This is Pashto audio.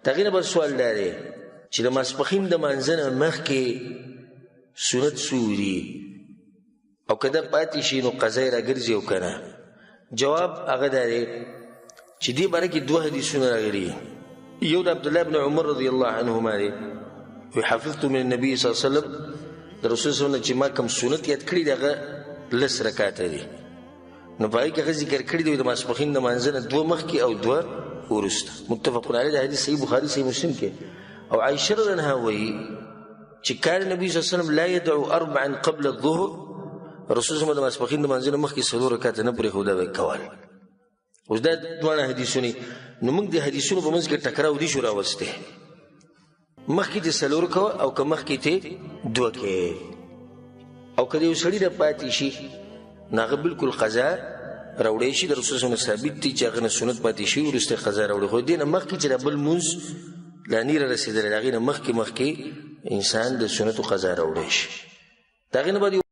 دغې نه بل سوال دا دی چې د ماسپښین د مانځه نه مخکې سنت څو دي او که ده پاتې شي نو قضا یې راګرځي او که نه. جواب هغه دا دی چې دې باره کې دوه حدیثونه راغلي. یو د عبدالله بن عمر رضی الله عنهما دی، وی حفظت من النبي صلی الله علیه وسلم، د رسول صلی الله علیه وسلم چې ما کوم سنت یاد کړي دی هغه 10 رکعاته دي. نو په هغې کې هغه ذکر کړي دی د ماسپښین د مانځه نه 2 مخکې او 2 وروسته. متفق علیه د حدیث صحیح بخاري صحیح مسلم کې. او عائشه رضی الله عنها وایي چې کان النبي صلی الله علیه وسلم لا يدعو 4 قبل الظهر، رسول صلی الله علیه وسلم د ماسپښین د مانځه نه مخکې 4 رکعاته نه پرېښوده به کول. اوس دا دواړه حدیثونه نو موږ د حدیثونو په منځ کې ټکراو دي شو راوستی، مخکې دې 4 کوه او که مخکې ته 2 کې، او که د یو سړي نه پاتې شي نو هغه بلکل قضا راوړی شي. د رسول صلی الله علیه وسلم ثابت دی چې هغه نه سنت پاتې شي وروسته قضا راوړي، خو دې نه مخکې چې د بل مونځ لا نه رسېدلی د هغې نه مخکې انسان د سنتو قضا راوړی شي. د هغې نه بعد